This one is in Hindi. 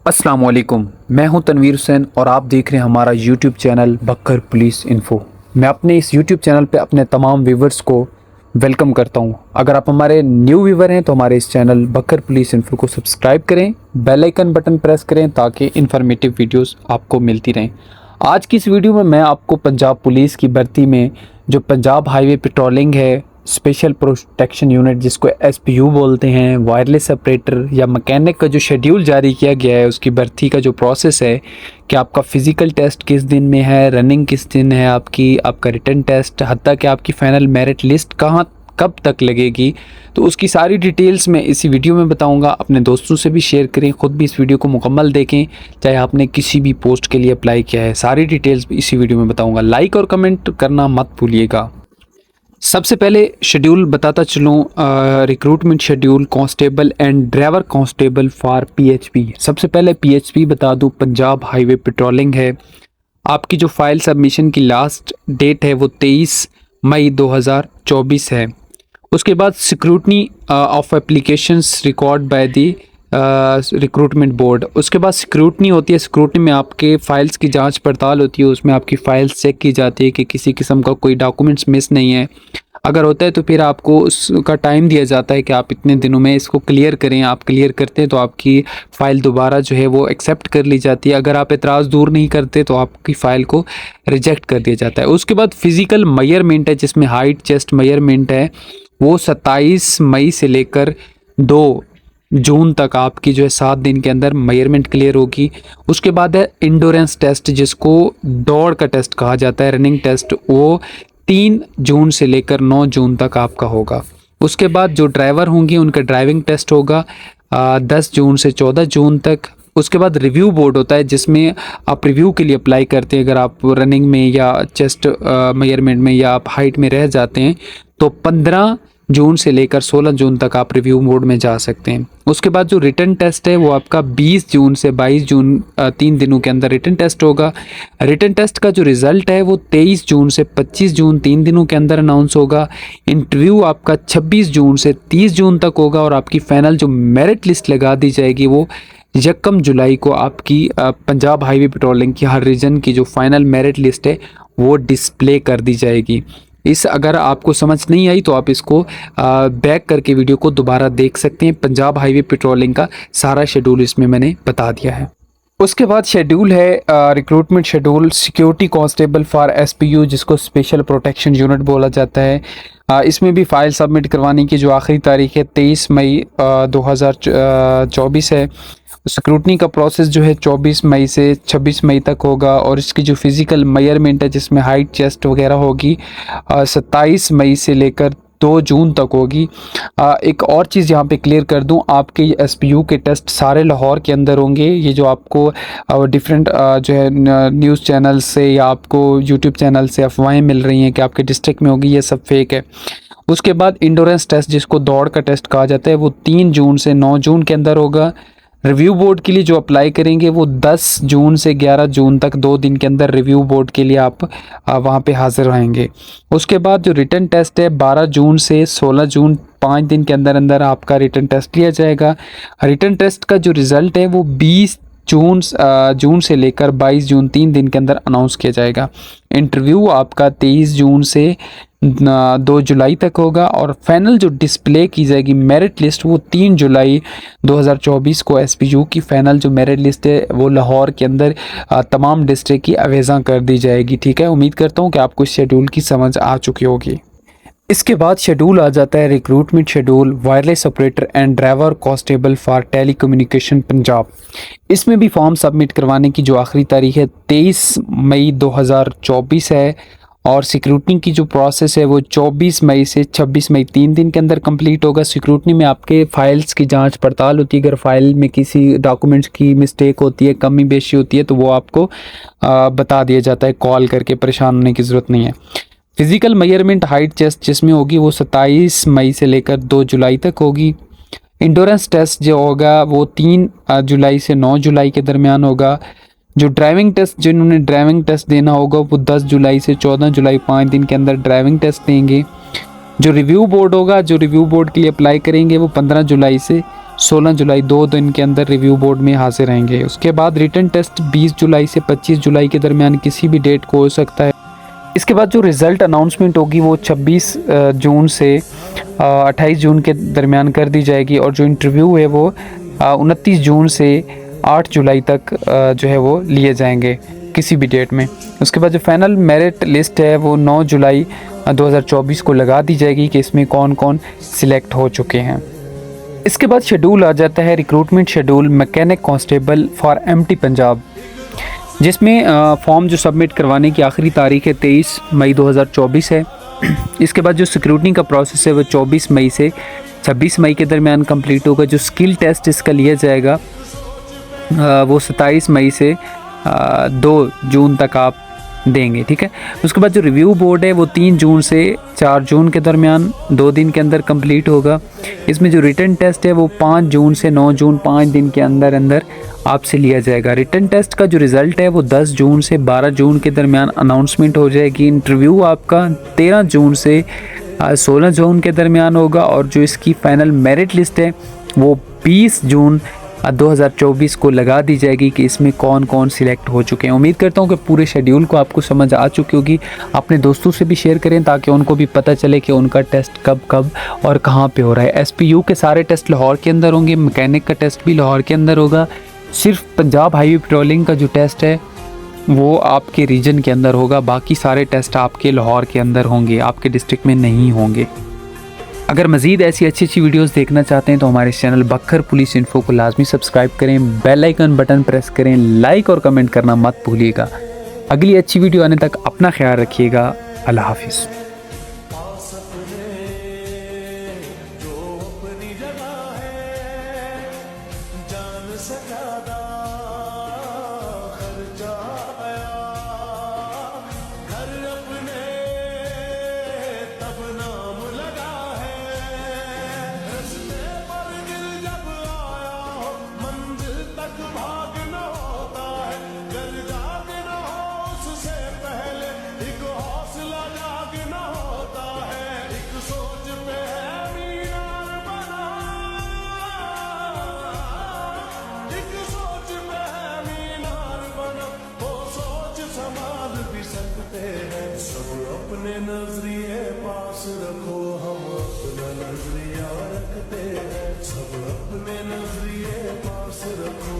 अस्सलाम वालेकुम, मैं हूं तनवीर हुसैन और आप देख रहे हैं हमारा यूट्यूब चैनल बकर पुलिस इन्फो। मैं अपने इस यूट्यूब चैनल पे अपने तमाम व्यूवर्स को वेलकम करता हूं। अगर आप हमारे न्यू व्यूवर हैं तो हमारे इस चैनल बकर पुलिस इन्फो को सब्सक्राइब करें, बेल आइकन बटन प्रेस करें ताकि इन्फॉर्मेटिव वीडियोस आपको मिलती रहें। आज की इस वीडियो में मैं आपको पंजाब पुलिस की भर्ती में जो पंजाब हाईवे पेट्रोलिंग है, स्पेशल प्रोटेक्शन यूनिट जिसको एसपीयू बोलते हैं, वायरलेस ऑपरेटर या मैकेनिक का जो शेड्यूल जारी किया गया है, उसकी भर्ती का जो प्रोसेस है कि आपका फ़िज़िकल टेस्ट किस दिन में है, रनिंग किस दिन है, आपका रिटन टेस्ट, हत्ता कि आपकी फ़ाइनल मेरिट लिस्ट कब तक लगेगी, तो उसकी सारी डिटेल्स मैं इसी वीडियो में बताऊंगा। अपने दोस्तों से भी शेयर करें, ख़ुद भी इस वीडियो को मुकम्मल देखें, चाहे आपने किसी भी पोस्ट के लिए अप्लाई किया है। सारी डिटेल्स इसी वीडियो में बताऊंगा। लाइक और कमेंट करना मत भूलिएगा। सबसे पहले शेड्यूल बताता चलूँ, recruitment schedule constable and driver constable for PHP. सबसे पहले पीएचपी बता दूँ, पंजाब हाईवे पेट्रोलिंग है। आपकी जो फाइल सबमिशन की लास्ट डेट है वो 23 मई 2024 है। उसके बाद scrutiny of applications record by the recruitment board. उसके बाद स्क्रूटनी होती है। स्क्रूटनी में आपके फ़ाइल्स की जांच पड़ताल होती है, उसमें आपकी फ़ाइल्स चेक की जाती है कि किसी किस्म का कोई डॉक्यूमेंट्स मिस नहीं है। अगर होता है तो फिर आपको उसका टाइम दिया जाता है कि आप इतने दिनों में इसको क्लियर करें। आप क्लियर करते हैं तो आपकी फ़ाइल दोबारा जो है वो एक्सेप्ट कर ली जाती है। अगर आप एतराज़ दूर नहीं करते तो आपकी फ़ाइल को रिजेक्ट कर दिया जाता है। उसके बाद फ़िज़िकल मेजरमेंट है, जिसमें हाइट चेस्ट मेजरमेंट है, वो 27 मई से लेकर 2 जून तक आपकी जो है 7 दिन के अंदर मेजरमेंट क्लियर होगी। उसके बाद है इंडोरेंस टेस्ट, जिसको दौड़ का टेस्ट कहा जाता है, रनिंग टेस्ट, वो 3 जून से लेकर 9 जून तक आपका होगा। उसके बाद जो ड्राइवर होंगे उनका ड्राइविंग टेस्ट होगा 10 जून से 14 जून तक। उसके बाद रिव्यू बोर्ड होता है, जिसमें आप रिव्यू के लिए अप्लाई करते हैं। अगर आप रनिंग में या चेस्ट मेजरमेंट में या आप हाइट में रह जाते हैं तो 15 जून से लेकर 16 जून तक आप रिव्यू मोड में जा सकते हैं। उसके बाद जो रिटन टेस्ट है वो आपका 20 जून से 22 जून 3 दिनों के अंदर रिटन टेस्ट होगा। रिटन टेस्ट का जो रिज़ल्ट है वो 23 जून से 25 जून 3 दिनों के अंदर अनाउंस होगा। इंटरव्यू आपका 26 जून से 30 जून तक होगा और आपकी फ़ाइनल जो मेरिट लिस्ट लगा दी जाएगी वो 1 जुलाई को आपकी पंजाब हाईवे पेट्रोलिंग की हर रीजन की जो फ़ाइनल मेरिट लिस्ट है वो डिस्प्ले कर दी जाएगी। अगर आपको समझ नहीं आई तो आप इसको बैक करके वीडियो को दोबारा देख सकते हैं। पंजाब हाईवे पेट्रोलिंग का सारा शेड्यूल इसमें मैंने बता दिया है। उसके बाद शेड्यूल है recruitment schedule security constable for SPU, जिसको स्पेशल प्रोटेक्शन यूनिट बोला जाता है। इसमें भी फ़ाइल सबमिट करवाने की जो आखिरी तारीख है 23 मई 2024 है। स्क्रूटनी का प्रोसेस जो है 24 मई से 26 मई तक होगा और इसकी जो फ़िज़िकल मेजरमेंट है, जिसमें हाइट चेस्ट वगैरह होगी, 27 मई से लेकर 2 जून तक होगी। एक और चीज़ यहाँ पे क्लियर कर दूँ, आपके एसपीयू के टेस्ट सारे लाहौर के अंदर होंगे। ये जो आपको डिफरेंट जो है न्यूज़ चैनल से या आपको यूट्यूब चैनल से अफवाहें मिल रही हैं कि आपके डिस्ट्रिक्ट में होगी, ये सब फेक है। उसके बाद इंडोरेंस टेस्ट, जिसको दौड़ का टेस्ट कहा जाता है, वो 3 जून से 9 जून के अंदर होगा। रिव्यू बोर्ड के लिए जो अप्लाई करेंगे वो 10 जून से 11 जून तक 2 दिन के अंदर रिव्यू बोर्ड के लिए आप वहाँ पे हाज़िर रहेंगे। उसके बाद जो रिटन टेस्ट है 12 जून से 16 जून 5 दिन के अंदर अंदर आपका रिटन टेस्ट लिया जाएगा। रिटन टेस्ट का जो रिज़ल्ट है वो 20 जून से लेकर 22 जून 3 दिन के अंदर अनाउंस किया जाएगा। इंटरव्यू आपका 23 जून से 2 जुलाई तक होगा और फाइनल जो डिस्प्ले की जाएगी मेरिट लिस्ट वो 3 जुलाई 2024 को एसपीयू की फ़ाइनल जो मेरिट लिस्ट है वो लाहौर के अंदर तमाम डिस्ट्रिक्ट की अवेज़ा कर दी जाएगी। ठीक है, उम्मीद करता हूँ कि आपको इस शेड्यूल की समझ आ चुकी होगी। इसके बाद शेड्यूल आ जाता है recruitment schedule wireless operator and driver constable for telecommunication Punjab. इसमें भी फॉर्म सबमिट करवाने की जो आखिरी तारीख है 23 मई 2024 है और सिक्रूटनी की जो प्रोसेस है वो 24 मई से 26 मई 3 दिन के अंदर कंप्लीट होगा। सिक्रूटनी में आपके फ़ाइल्स की जांच पड़ताल होती है। अगर फ़ाइल में किसी डॉक्यूमेंट्स की मिस्टेक होती है, कमी बेशी होती है, तो वो आपको बता दिया जाता है, कॉल करके परेशान होने की ज़रूरत नहीं है। फ़िज़िकल मेजरमेंट हाइट चेस्ट जिसमें होगी वो 27 मई से लेकर 2 जुलाई तक होगी। इंडोरेंस टेस्ट जो होगा वो 3 जुलाई से 9 जुलाई के दरमियान होगा। जो ड्राइविंग टेस्ट, जिन्होंने ड्राइविंग टेस्ट देना होगा वो 10 जुलाई से 14 जुलाई 5 दिन के अंदर ड्राइविंग टेस्ट देंगे। जो रिव्यू बोर्ड होगा, जो रिव्यू बोर्ड के लिए अप्लाई करेंगे वो 15 जुलाई से 16 जुलाई 2 दिन के अंदर रिव्यू बोर्ड में हाजिर रहेंगे। उसके बाद रिटन टेस्ट 20 जुलाई से 25 जुलाई के दरमियान किसी भी डेट को हो सकता है। इसके बाद जो रिज़ल्ट अनाउंसमेंट होगी वो 26 जून से 28 जून के दरमियान कर दी जाएगी और जो इंटरव्यू है वो 29 जून से 8 जुलाई तक जो है वो लिए जाएंगे किसी भी डेट में। उसके बाद जो फाइनल मेरिट लिस्ट है वो 9 जुलाई 2024 को लगा दी जाएगी कि इसमें कौन कौन सिलेक्ट हो चुके हैं। इसके बाद शेड्यूल आ जाता है recruitment schedule mechanic constable for MT Punjab, जिसमें फॉर्म जो सबमिट करवाने की आखिरी तारीख है 23 मई 2024 है। इसके बाद जो सिक्योरिटी का प्रोसेस है वो 24 मई से 26 मई के दरमियान कंप्लीट होगा। जो स्किल टेस्ट इसका लिया जाएगा वो 27 मई से 2 जून तक आप देंगे, ठीक है। उसके बाद जो रिव्यू बोर्ड है वो 3 जून से 4 जून के दरमियान 2 दिन के अंदर कंप्लीट होगा। इसमें जो रिटन टेस्ट है वो 5 जून से 9 जून 5 दिन के अंदर अंदर आपसे लिया जाएगा। रिटन टेस्ट का जो रिज़ल्ट है वो 10 जून से 12 जून के दरमियान अनाउंसमेंट हो जाएगी। इंटरव्यू आपका 13 जून से 16 जून के दरमियान होगा और जो इसकी फ़ाइनल मेरिट लिस्ट है वो 20 जून 2024 को लगा दी जाएगी कि इसमें कौन कौन सिलेक्ट हो चुके हैं। उम्मीद करता हूँ कि पूरे शेड्यूल को आपको समझ आ चुकी होगी। अपने दोस्तों से भी शेयर करें ताकि उनको भी पता चले कि उनका टेस्ट कब कब और कहाँ पे हो रहा है। एसपीयू के सारे टेस्ट लाहौर के अंदर होंगे, मैकेनिक का टेस्ट भी लाहौर के अंदर होगा। सिर्फ पंजाब हाईवे पेट्रोलिंग का जो टेस्ट है वो आपके रीजन के अंदर होगा, बाकी सारे टेस्ट आपके लाहौर के अंदर होंगे, आपके डिस्ट्रिक्ट में नहीं होंगे। अगर मज़ीद ऐसी अच्छी अच्छी वीडियोस देखना चाहते हैं तो हमारे चैनल बक्खर पुलिस इन्फो को लाजमी सब्सक्राइब करें, बेल आइकन बटन प्रेस करें, लाइक और कमेंट करना मत भूलिएगा। अगली अच्छी वीडियो आने तक अपना ख्याल रखिएगा। अल्लाह हाफिज़। अपने नजरिए पास रखो, हम अपना नजरिया रखते हैं। सब अपने नजरिए पास रखो।